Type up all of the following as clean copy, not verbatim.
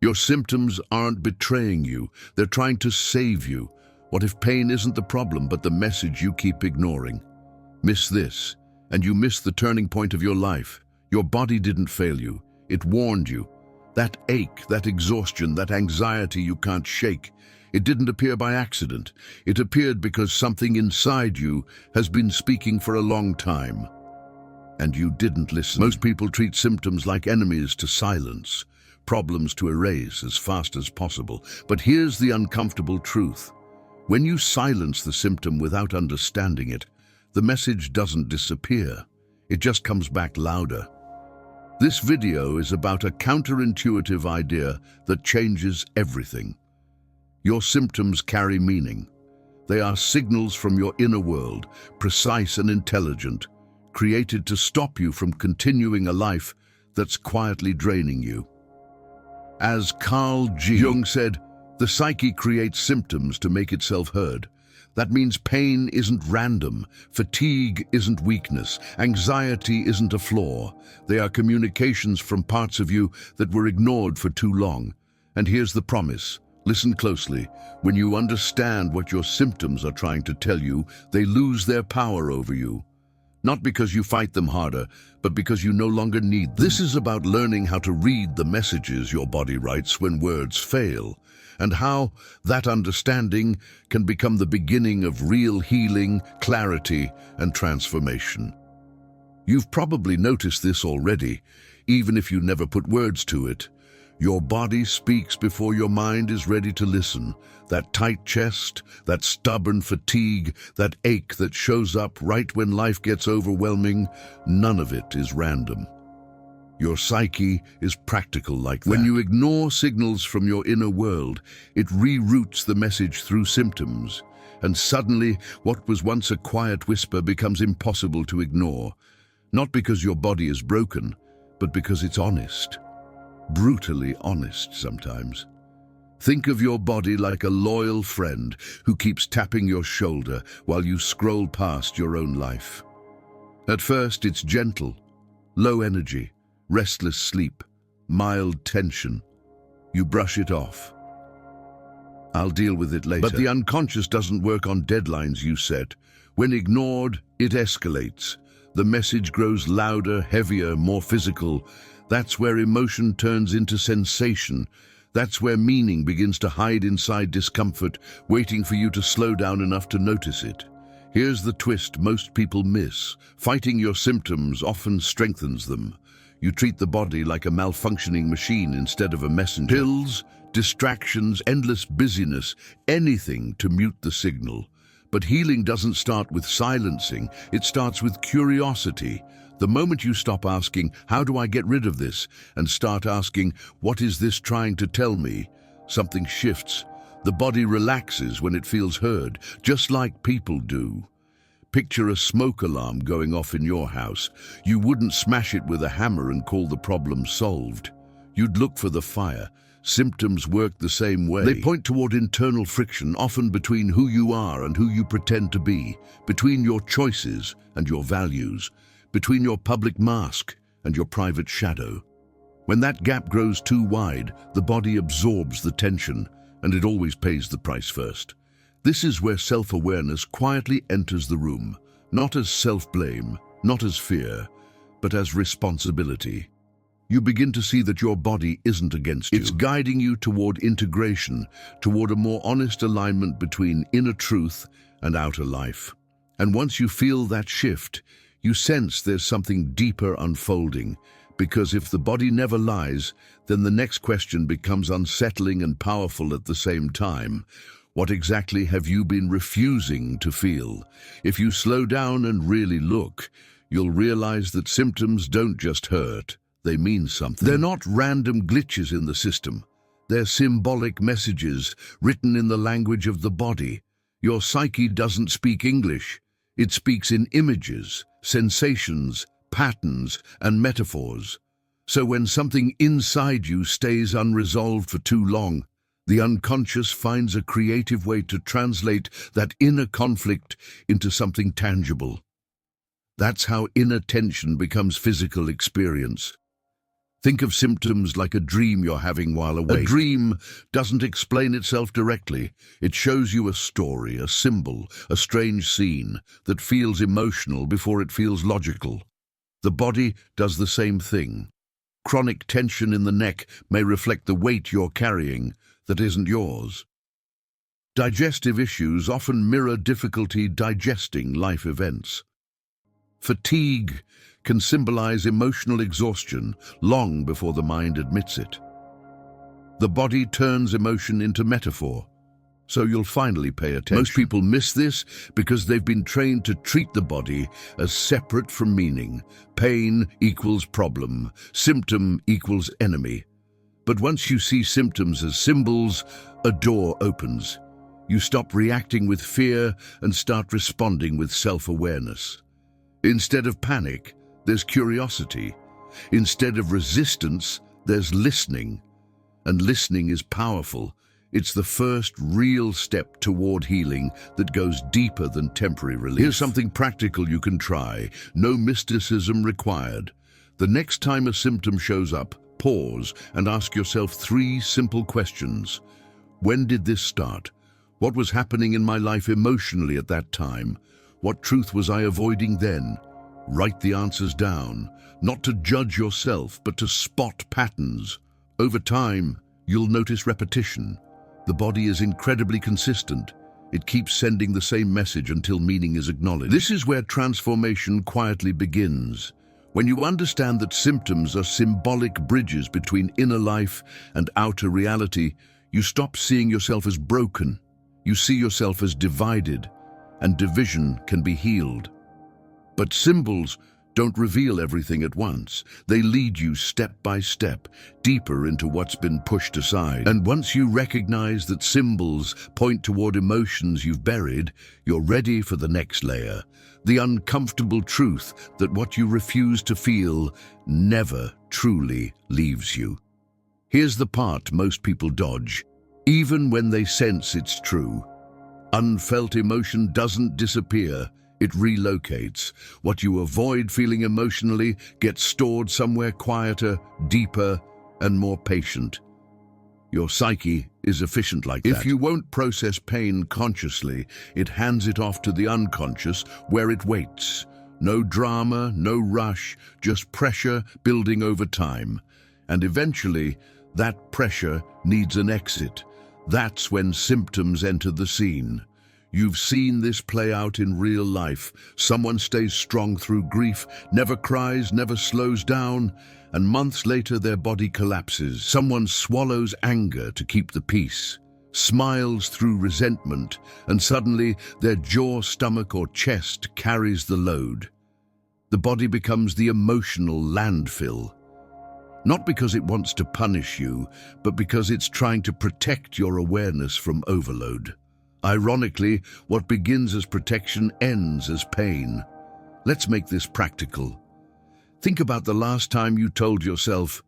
Your symptoms aren't betraying you, they're trying to save you. What if pain isn't the problem, but the message you keep ignoring? Miss this, and you miss the turning point of your life. Your body didn't fail you, it warned you. That ache, that exhaustion, that anxiety you can't shake, it didn't appear by accident. It appeared because something inside you has been speaking for a long time. And you didn't listen. Most people treat symptoms like enemies to silence, problems to erase as fast as possible. But here's the uncomfortable truth. When you silence the symptom without understanding it, the message doesn't disappear. It just comes back louder. This video is about a counterintuitive idea that changes everything. Your symptoms carry meaning. They are signals from your inner world, precise and intelligent, created to stop you from continuing a life that's quietly draining you. As Jung said, the psyche creates symptoms to make itself heard. That means pain isn't random, fatigue isn't weakness, anxiety isn't a flaw. They are communications from parts of you that were ignored for too long. And here's the promise. Listen closely. When you understand what your symptoms are trying to tell you, they lose their power over you. Not because you fight them harder, but because you no longer need them. This is about learning how to read the messages your body writes when words fail, and how that understanding can become the beginning of real healing, clarity, and transformation. You've probably noticed this already, even if you never put words to it. Your body speaks before your mind is ready to listen. That tight chest, that stubborn fatigue, that ache that shows up right when life gets overwhelming, none of it is random. Your psyche is practical like that. When you ignore signals from your inner world, it reroutes the message through symptoms, and suddenly what was once a quiet whisper becomes impossible to ignore. Not because your body is broken, but because it's honest. Brutally honest sometimes. Think of your body like a loyal friend who keeps tapping your shoulder while you scroll past your own life. At first, it's gentle, low energy, restless sleep, mild tension. You brush it off. I'll deal with it later. But the unconscious doesn't work on deadlines you set. When ignored, it escalates. The message grows louder, heavier, more physical. That's where emotion turns into sensation. That's where meaning begins to hide inside discomfort, waiting for you to slow down enough to notice it. Here's the twist most people miss. Fighting your symptoms often strengthens them. You treat the body like a malfunctioning machine instead of a messenger. Pills, distractions, endless busyness, anything to mute the signal. But healing doesn't start with silencing, it starts with curiosity. The moment you stop asking, how do I get rid of this, and start asking, what is this trying to tell me, something shifts. The body relaxes when it feels heard, just like people do. Picture a smoke alarm going off in your house. You wouldn't smash it with a hammer and call the problem solved. You'd look for the fire. Symptoms work the same way. They point toward internal friction, often between who you are and who you pretend to be, between your choices and your values, between your public mask and your private shadow. When that gap grows too wide, the body absorbs the tension, and it always pays the price first. This is where self-awareness quietly enters the room, not as self-blame, not as fear, but as responsibility. You begin to see that your body isn't against you. It's guiding you toward integration, toward a more honest alignment between inner truth and outer life. And once you feel that shift, you sense there's something deeper unfolding, because if the body never lies, then the next question becomes unsettling and powerful at the same time. What exactly have you been refusing to feel? If you slow down and really look, you'll realize that symptoms don't just hurt, they mean something. They're not random glitches in the system. They're symbolic messages written in the language of the body. Your psyche doesn't speak English. It speaks in images, sensations, patterns, and metaphors. So when something inside you stays unresolved for too long, the unconscious finds a creative way to translate that inner conflict into something tangible. That's how inner tension becomes physical experience. Think of symptoms like a dream you're having while awake. A dream doesn't explain itself directly. It shows you a story, a symbol, a strange scene that feels emotional before it feels logical. The body does the same thing. Chronic tension in the neck may reflect the weight you're carrying that isn't yours. Digestive issues often mirror difficulty digesting life events. Fatigue can symbolize emotional exhaustion long before the mind admits it. The body turns emotion into metaphor, so you'll finally pay attention. Most people miss this because they've been trained to treat the body as separate from meaning. Pain equals problem, symptom equals enemy. But once you see symptoms as symbols, a door opens. You stop reacting with fear and start responding with self-awareness. Instead of panic, there's curiosity. Instead of resistance, there's listening. And listening is powerful. It's the first real step toward healing that goes deeper than temporary relief. Here's something practical you can try. No mysticism required. The next time a symptom shows up, pause and ask yourself 3 simple questions. When did this start? What was happening in my life emotionally at that time? What truth was I avoiding then? Write the answers down, not to judge yourself, but to spot patterns. Over time, you'll notice repetition. The body is incredibly consistent. It keeps sending the same message until meaning is acknowledged. This is where transformation quietly begins. When you understand that symptoms are symbolic bridges between inner life and outer reality, you stop seeing yourself as broken. You see yourself as divided, and division can be healed. But symbols don't reveal everything at once. They lead you step by step, deeper into what's been pushed aside. And once you recognize that symbols point toward emotions you've buried, you're ready for the next layer. The uncomfortable truth that what you refuse to feel never truly leaves you. Here's the part most people dodge. Even when they sense it's true, unfelt emotion doesn't disappear. It relocates. What you avoid feeling emotionally gets stored somewhere quieter, deeper, and more patient. Your psyche is efficient like that. If you won't process pain consciously, it hands it off to the unconscious, where it waits. No drama, no rush, just pressure building over time. And eventually, that pressure needs an exit. That's when symptoms enter the scene. You've seen this play out in real life. Someone stays strong through grief, never cries, never slows down, and months later their body collapses. Someone swallows anger to keep the peace, smiles through resentment, and suddenly their jaw, stomach, or chest carries the load. The body becomes the emotional landfill. Not because it wants to punish you, but because it's trying to protect your awareness from overload. Ironically, what begins as protection ends as pain. Let's make this practical. Think about the last time you told yourself,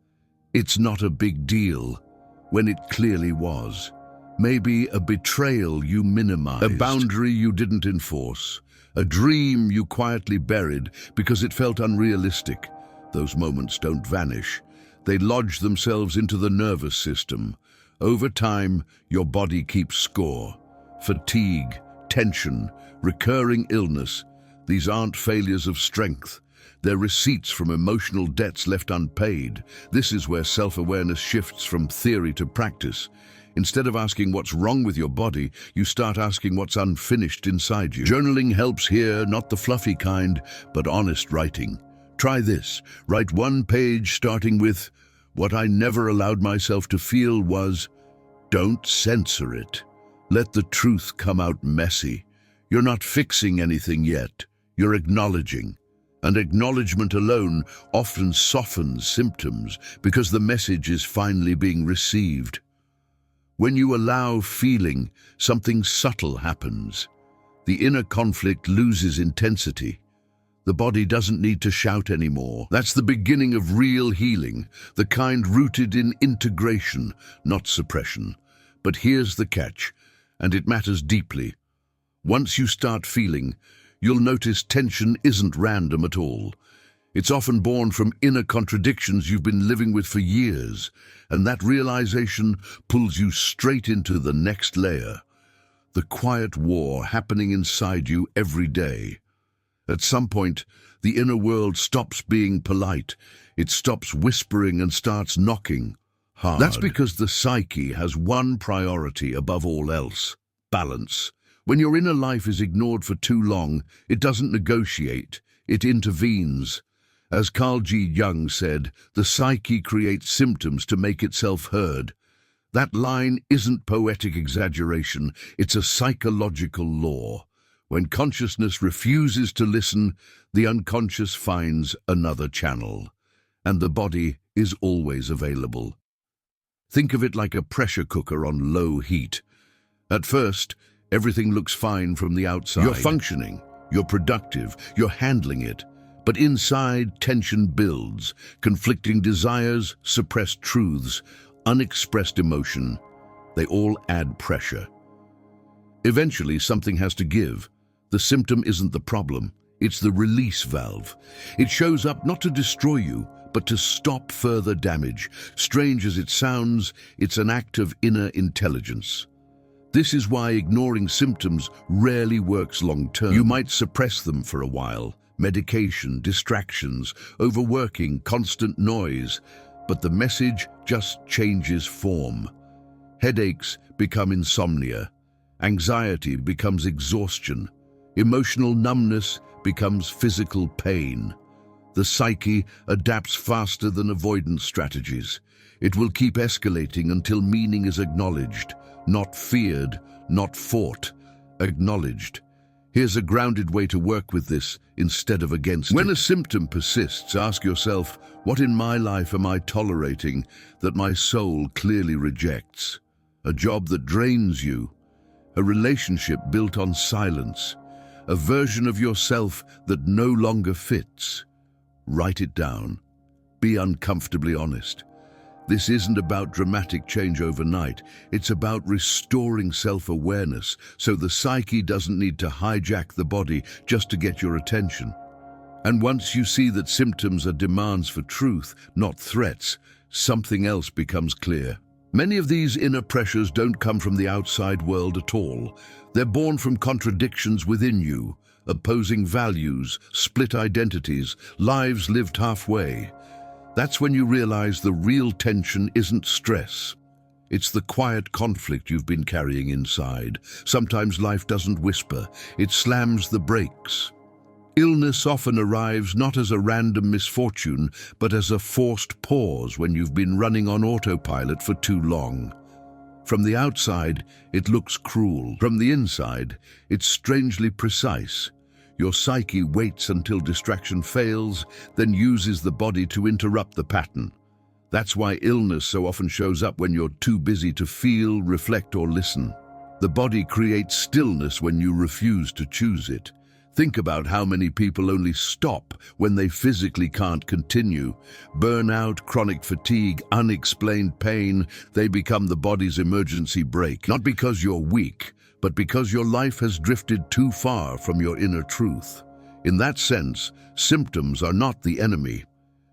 "It's not a big deal," when it clearly was. Maybe a betrayal you minimized, a boundary you didn't enforce, a dream you quietly buried because it felt unrealistic. Those moments don't vanish. They lodge themselves into the nervous system. Over time, your body keeps score. Fatigue, tension, recurring illness, these aren't failures of strength. They're receipts from emotional debts left unpaid. This is where self-awareness shifts from theory to practice. Instead of asking what's wrong with your body, you start asking what's unfinished inside you. Journaling helps here, not the fluffy kind, but honest writing. Try this. Write 1 page starting with, "What I never allowed myself to feel was..." Don't censor it. Let the truth come out messy. You're not fixing anything yet. You're acknowledging. And acknowledgement alone often softens symptoms because the message is finally being received. When you allow feeling, something subtle happens. The inner conflict loses intensity. The body doesn't need to shout anymore. That's the beginning of real healing, the kind rooted in integration, not suppression. But here's the catch, and it matters deeply. Once you start feeling, you'll notice tension isn't random at all. It's often born from inner contradictions you've been living with for years, and that realization pulls you straight into the next layer, the quiet war happening inside you every day. At some point, the inner world stops being polite. It stops whispering and starts knocking hard. That's because the psyche has one priority above all else: balance. When your inner life is ignored for too long, it doesn't negotiate, it intervenes. As Jung said, the psyche creates symptoms to make itself heard. That line isn't poetic exaggeration, it's a psychological law. When consciousness refuses to listen, the unconscious finds another channel, and the body is always available. Think of it like a pressure cooker on low heat. At first, everything looks fine from the outside. You're functioning, you're productive, you're handling it. But inside, tension builds, conflicting desires, suppressed truths, unexpressed emotion. They all add pressure. Eventually, something has to give. The symptom isn't the problem, it's the release valve. It shows up not to destroy you, but to stop further damage. Strange as it sounds, it's an act of inner intelligence. This is why ignoring symptoms rarely works long-term. You might suppress them for a while. Medication, distractions, overworking, constant noise, but the message just changes form. Headaches become insomnia, anxiety becomes exhaustion, emotional numbness becomes physical pain. The psyche adapts faster than avoidance strategies. It will keep escalating until meaning is acknowledged, not feared, not fought, acknowledged. Here's a grounded way to work with this instead of against it. When a symptom persists, ask yourself, what in my life am I tolerating that my soul clearly rejects? A job that drains you, a relationship built on silence, a version of yourself that no longer fits. Write it down. Be uncomfortably honest. This isn't about dramatic change overnight. It's about restoring self-awareness so the psyche doesn't need to hijack the body just to get your attention. And once you see that symptoms are demands for truth, not threats, something else becomes clear. Many of these inner pressures don't come from the outside world at all. They're born from contradictions within you, opposing values, split identities, lives lived halfway. That's when you realize the real tension isn't stress. It's the quiet conflict you've been carrying inside. Sometimes life doesn't whisper, it slams the brakes. Illness often arrives not as a random misfortune, but as a forced pause when you've been running on autopilot for too long. From the outside, it looks cruel. From the inside, it's strangely precise. Your psyche waits until distraction fails, then uses the body to interrupt the pattern. That's why illness so often shows up when you're too busy to feel, reflect, or listen. The body creates stillness when you refuse to choose it. Think about how many people only stop when they physically can't continue. Burnout, chronic fatigue, unexplained pain, they become the body's emergency brake. Not because you're weak, but because your life has drifted too far from your inner truth. In that sense, symptoms are not the enemy.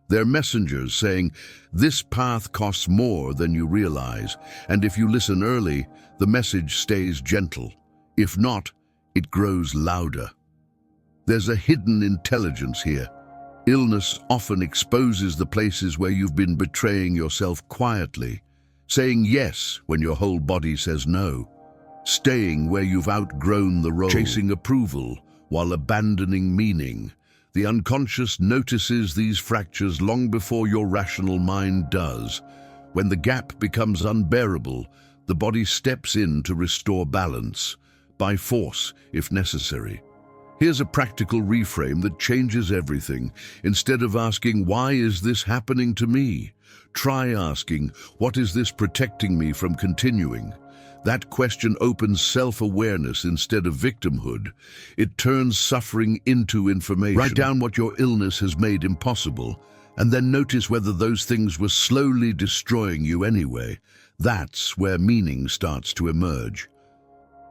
They're messengers saying, this path costs more than you realize, and if you listen early, the message stays gentle. If not, it grows louder. There's a hidden intelligence here. Illness often exposes the places where you've been betraying yourself quietly, saying yes when your whole body says no. Staying where you've outgrown the role, chasing approval while abandoning meaning. The unconscious notices these fractures long before your rational mind does. When the gap becomes unbearable, the body steps in to restore balance, by force if necessary. Here's a practical reframe that changes everything. Instead of asking, why is this happening to me? Try asking, what is this protecting me from continuing? That question opens self-awareness instead of victimhood. It turns suffering into information. Write down what your illness has made impossible, and then notice whether those things were slowly destroying you anyway. That's where meaning starts to emerge.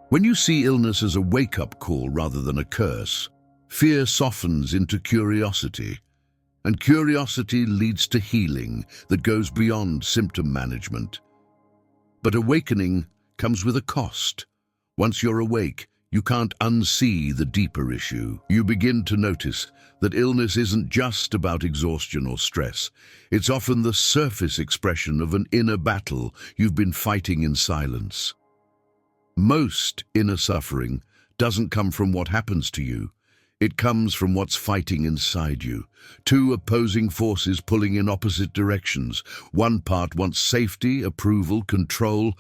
When you see illness as a wake-up call rather than a curse, fear softens into curiosity. And curiosity leads to healing that goes beyond symptom management. But awakening comes with a cost. Once you're awake, you can't unsee the deeper issue. You begin to notice that illness isn't just about exhaustion or stress. It's often the surface expression of an inner battle you've been fighting in silence. Most inner suffering doesn't come from what happens to you. It comes from what's fighting inside you. Two opposing forces pulling in opposite directions. One part wants safety, approval, control.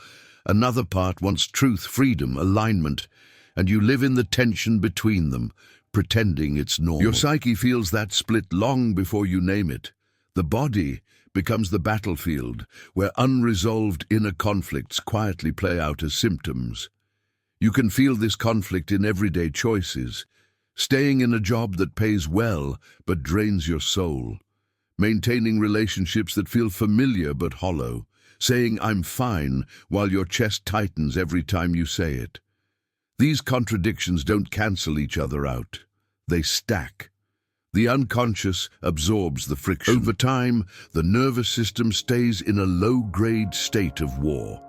Another part wants truth, freedom, alignment. And you live in the tension between them, pretending it's normal. Your psyche feels that split long before you name it. The body becomes the battlefield where unresolved inner conflicts quietly play out as symptoms. You can feel this conflict in everyday choices. Staying in a job that pays well but drains your soul. Maintaining relationships that feel familiar but hollow. Saying "I'm fine" while your chest tightens every time you say it. These contradictions don't cancel each other out. They stack. The unconscious absorbs the friction. Over time, the nervous system stays in a low-grade state of war.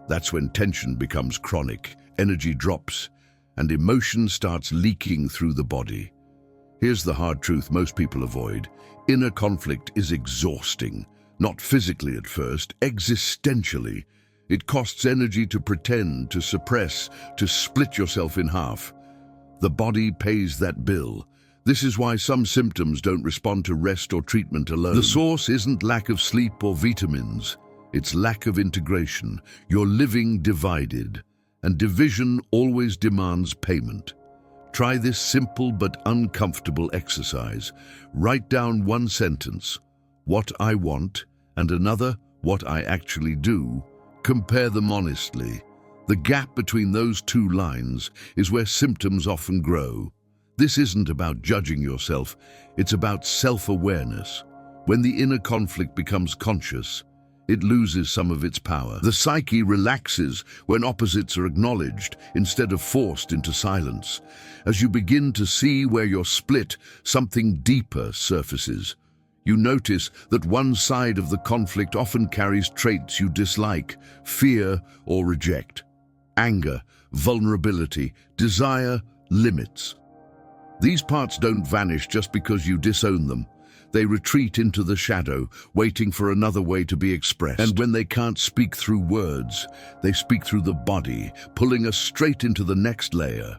That's when tension becomes chronic, energy drops, and emotion starts leaking through the body. Here's the hard truth most people avoid. Inner conflict is exhausting, not physically at first, existentially. It costs energy to pretend, to suppress, to split yourself in half. The body pays that bill. This is why some symptoms don't respond to rest or treatment alone. The source isn't lack of sleep or vitamins. It's lack of integration. You're living divided. And division always demands payment. Try this simple but uncomfortable exercise. Write down one sentence, what I want, and another, what I actually do. Compare them honestly. The gap between those two lines is where symptoms often grow. This isn't about judging yourself, it's about self-awareness. When the inner conflict becomes conscious, it loses some of its power. The psyche relaxes when opposites are acknowledged instead of forced into silence. As you begin to see where you're split, something deeper surfaces. You notice that one side of the conflict often carries traits you dislike, fear or reject. Anger, vulnerability, desire, limits. These parts don't vanish just because you disown them. They retreat into the shadow, waiting for another way to be expressed. And when they can't speak through words, they speak through the body, pulling us straight into the next layer.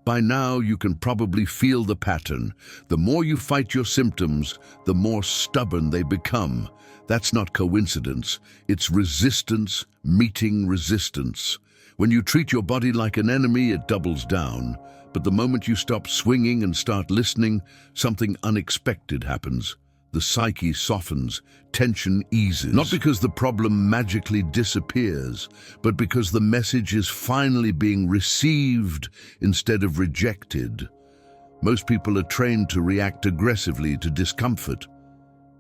By now, you can probably feel the pattern. The more you fight your symptoms, the more stubborn they become. That's not coincidence. It's resistance meeting resistance. When you treat your body like an enemy, it doubles down. But the moment you stop swinging and start listening, something unexpected happens. The psyche softens, tension eases. Not because the problem magically disappears, but because the message is finally being received instead of rejected. Most people are trained to react aggressively to discomfort.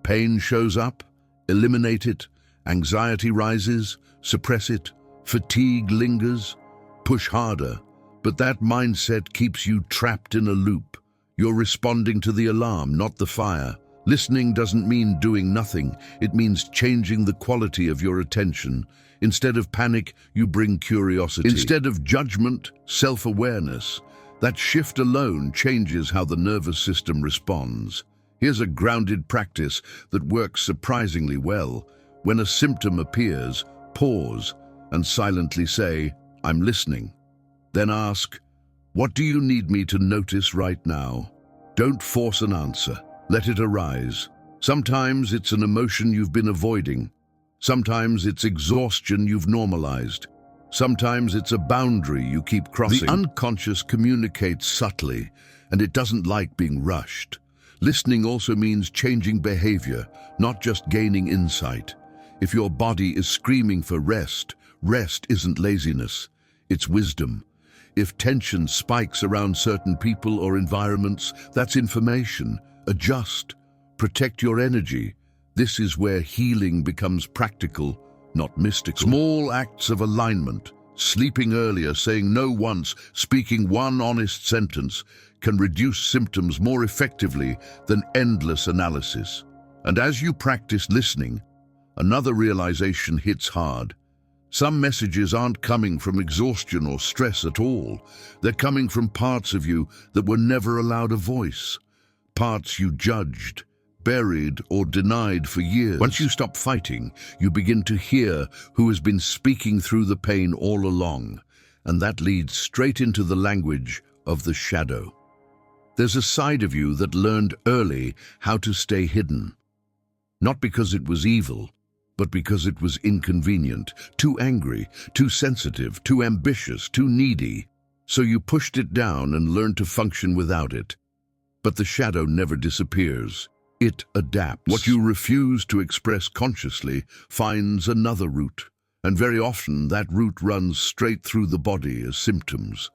Pain shows up, eliminate it. Anxiety rises, suppress it. Fatigue lingers, push harder. But that mindset keeps you trapped in a loop. You're responding to the alarm, not the fire. Listening doesn't mean doing nothing. It means changing the quality of your attention. Instead of panic, you bring curiosity. Instead of judgment, self-awareness. That shift alone changes how the nervous system responds. Here's a grounded practice that works surprisingly well. When a symptom appears, pause and silently say, "I'm listening." Then ask, "What do you need me to notice right now?" Don't force an answer. Let it arise. Sometimes it's an emotion you've been avoiding. Sometimes it's exhaustion you've normalized. Sometimes it's a boundary you keep crossing. The unconscious communicates subtly, and it doesn't like being rushed. Listening also means changing behavior, not just gaining insight. If your body is screaming for rest, rest isn't laziness, it's wisdom. If tension spikes around certain people or environments, that's information. Adjust. Protect your energy. This is where healing becomes practical, not mystical. Small acts of alignment, sleeping earlier, saying no once, speaking one honest sentence, can reduce symptoms more effectively than endless analysis. And as you practice listening, another realization hits hard. Some messages aren't coming from exhaustion or stress at all. They're coming from parts of you that were never allowed a voice. Parts you judged, buried, or denied for years. Once you stop fighting, you begin to hear who has been speaking through the pain all along. And that leads straight into the language of the shadow. There's a side of you that learned early how to stay hidden. Not because it was evil, but because it was inconvenient, too angry, too sensitive, too ambitious, too needy. So you pushed it down and learned to function without it. But the shadow never disappears. It adapts. What you refuse to express consciously finds another route, and very often that route runs straight through the body as symptoms.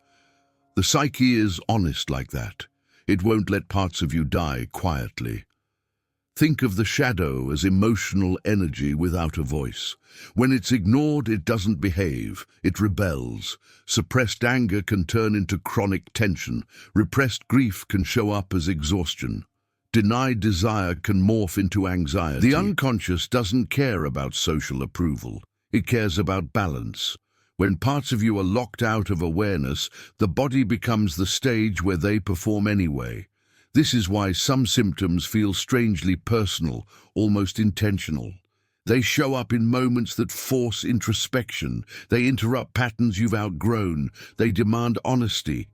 The psyche is honest like that. It won't let parts of you die quietly. Think of the shadow as emotional energy without a voice. When it's ignored, it doesn't behave, it rebels. Suppressed anger can turn into chronic tension. Repressed grief can show up as exhaustion. Denied desire can morph into anxiety. The unconscious doesn't care about social approval. It cares about balance. When parts of you are locked out of awareness, the body becomes the stage where they perform anyway. This is why some symptoms feel strangely personal, almost intentional. They show up in moments that force introspection. They interrupt patterns you've outgrown. They demand honesty.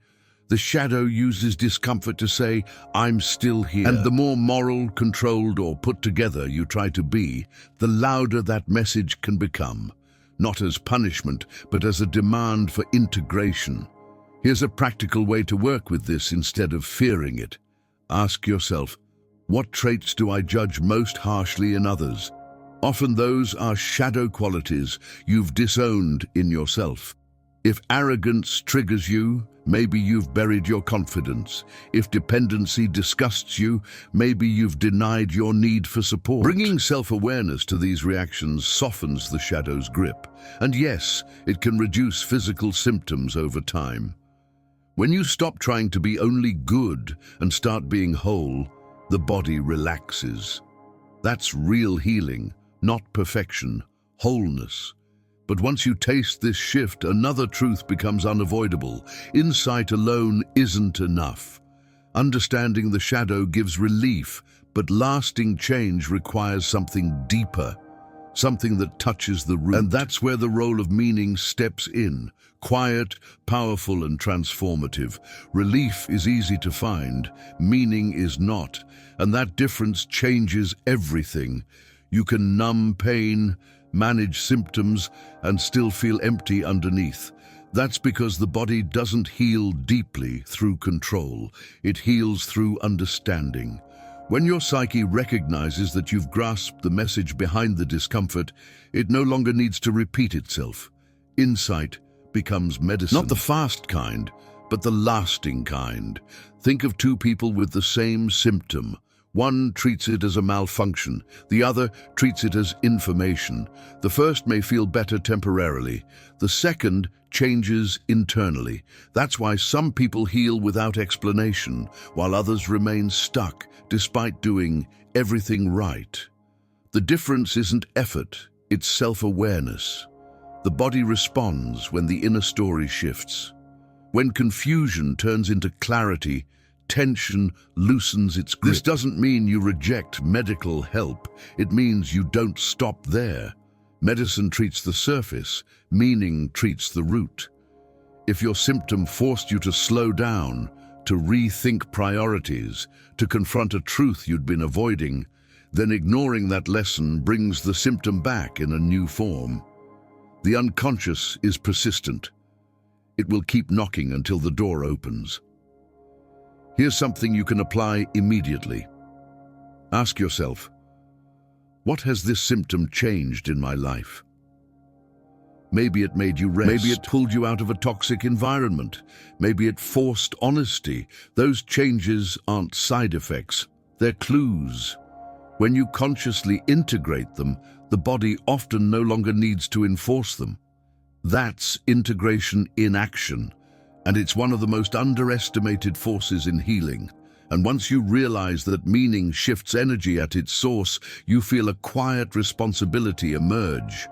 The shadow uses discomfort to say, "I'm still here." And the more moral, controlled, or put together you try to be, the louder that message can become. Not as punishment, but as a demand for integration. Here's a practical way to work with this instead of fearing it. Ask yourself, what traits do I judge most harshly in others? Often those are shadow qualities you've disowned in yourself. If arrogance triggers you, maybe you've buried your confidence. If dependency disgusts you, maybe you've denied your need for support. Bringing self-awareness to these reactions softens the shadow's grip. And yes, it can reduce physical symptoms over time. When you stop trying to be only good and start being whole, the body relaxes. That's real healing, not perfection, wholeness. But once you taste this shift, another truth becomes unavoidable. Insight alone isn't enough. Understanding the shadow gives relief, but lasting change requires something deeper, something that touches the root. And that's where the role of meaning steps in. Quiet, powerful, and transformative. Relief is easy to find, meaning is not, and that difference changes everything. You can numb pain, manage symptoms, and still feel empty underneath. That's because the body doesn't heal deeply through control. It heals through understanding. When your psyche recognizes that you've grasped the message behind the discomfort, it no longer needs to repeat itself. Insight becomes medicine. Not the fast kind, but the lasting kind. Think of two people with the same symptom. One treats it as a malfunction, the other treats it as information. The first may feel better temporarily. The second changes internally. That's why some people heal without explanation, while others remain stuck despite doing everything right. The difference isn't effort, it's self-awareness. The body responds when the inner story shifts. When confusion turns into clarity, tension loosens its grip. This doesn't mean you reject medical help. It means you don't stop there. Medicine treats the surface, meaning treats the root. If your symptom forced you to slow down, to rethink priorities, to confront a truth you'd been avoiding, then ignoring that lesson brings the symptom back in a new form. The unconscious is persistent. It will keep knocking until the door opens. Here's something you can apply immediately. Ask yourself, what has this symptom changed in my life? Maybe it made you rest. Maybe it pulled you out of a toxic environment. Maybe it forced honesty. Those changes aren't side effects, they're clues. When you consciously integrate them, the body often no longer needs to enforce them. That's integration in action. And it's one of the most underestimated forces in healing. And once you realize that meaning shifts energy at its source, you feel a quiet responsibility emerge.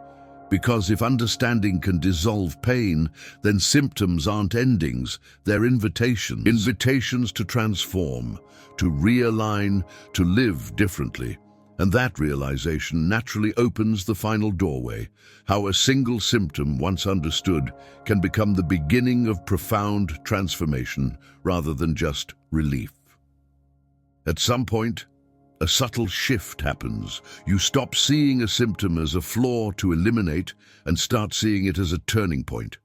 Because if understanding can dissolve pain, then symptoms aren't endings, they're invitations. Invitations to transform, to realign, to live differently. And that realization naturally opens the final doorway, how a single symptom, once understood, can become the beginning of profound transformation rather than just relief. At some point, a subtle shift happens. You stop seeing a symptom as a flaw to eliminate and start seeing it as a turning point.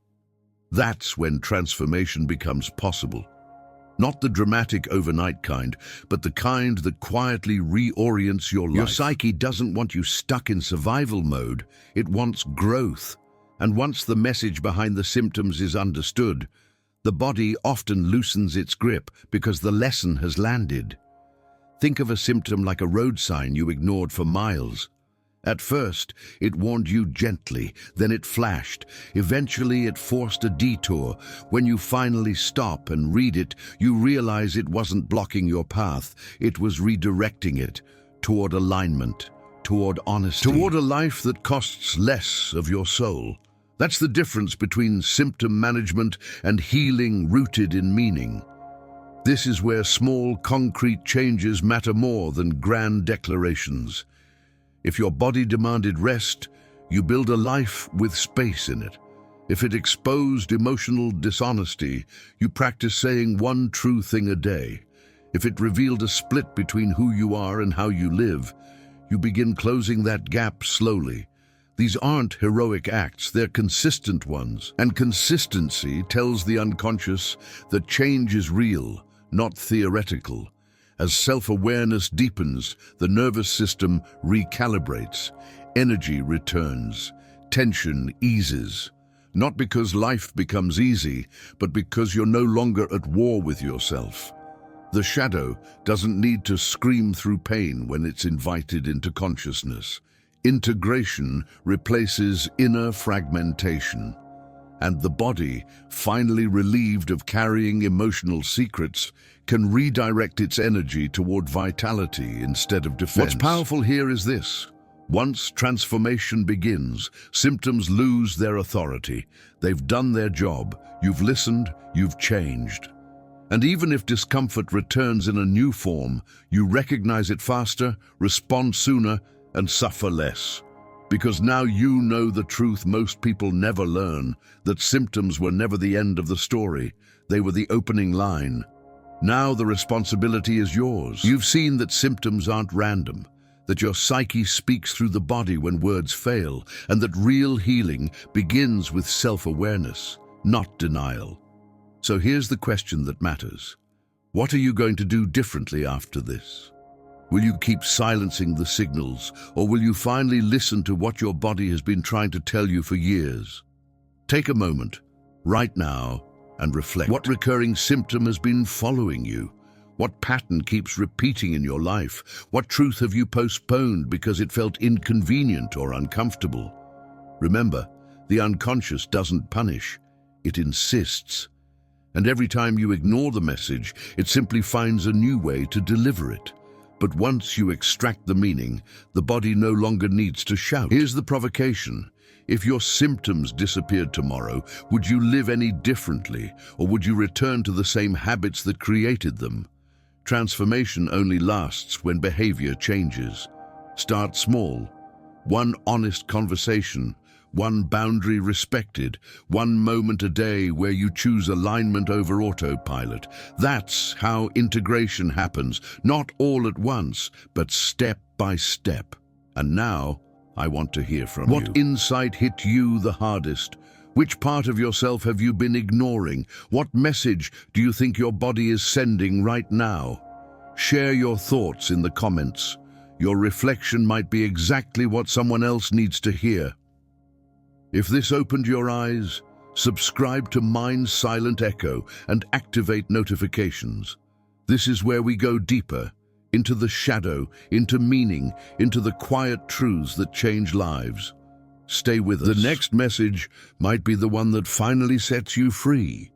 That's when transformation becomes possible. Not the dramatic overnight kind, but the kind that quietly reorients your life. Your psyche doesn't want you stuck in survival mode, it wants growth. And once the message behind the symptoms is understood, the body often loosens its grip because the lesson has landed. Think of a symptom like a road sign you ignored for miles. At first, it warned you gently, then it flashed. Eventually, it forced a detour. When you finally stop and read it, you realize it wasn't blocking your path. It was redirecting it toward alignment, toward honesty, toward a life that costs less of your soul. That's the difference between symptom management and healing rooted in meaning. This is where small, concrete changes matter more than grand declarations. If your body demanded rest, you build a life with space in it. If it exposed emotional dishonesty, you practice saying one true thing a day. If it revealed a split between who you are and how you live, you begin closing that gap slowly. These aren't heroic acts, they're consistent ones. And consistency tells the unconscious that change is real, not theoretical. As self-awareness deepens, the nervous system recalibrates, energy returns, tension eases. Not because life becomes easy, but because you're no longer at war with yourself. The shadow doesn't need to scream through pain when it's invited into consciousness. Integration replaces inner fragmentation. And the body, finally relieved of carrying emotional secrets, can redirect its energy toward vitality instead of defense. What's powerful here is this. Once transformation begins, symptoms lose their authority. They've done their job. You've listened, you've changed. And even if discomfort returns in a new form, you recognize it faster, respond sooner, and suffer less. Because now you know the truth most people never learn, that symptoms were never the end of the story. They were the opening line. Now the responsibility is yours. You've seen that symptoms aren't random, that your psyche speaks through the body when words fail, and that real healing begins with self-awareness, not denial. So here's the question that matters. What are you going to do differently after this? Will you keep silencing the signals, or will you finally listen to what your body has been trying to tell you for years? Take a moment, right now, and reflect. What recurring symptom has been following you? What pattern keeps repeating in your life? What truth have you postponed because it felt inconvenient or uncomfortable? Remember, the unconscious doesn't punish, it insists. And every time you ignore the message, it simply finds a new way to deliver it. But once you extract the meaning, the body no longer needs to shout. Here's the provocation. If your symptoms disappeared tomorrow, would you live any differently, or would you return to the same habits that created them? Transformation only lasts when behavior changes. Start small. One honest conversation, one boundary respected, one moment a day where you choose alignment over autopilot. That's how integration happens, not all at once, but step by step. And now, I want to hear from you. What insight hit you the hardest? Which part of yourself have you been ignoring? What message do you think your body is sending right now? Share your thoughts in the comments. Your reflection might be exactly what someone else needs to hear. If this opened your eyes, subscribe to Mind's Silent Echo and activate notifications. This is where we go deeper, into the shadow, into meaning, into the quiet truths that change lives. Stay with us. The next message might be the one that finally sets you free.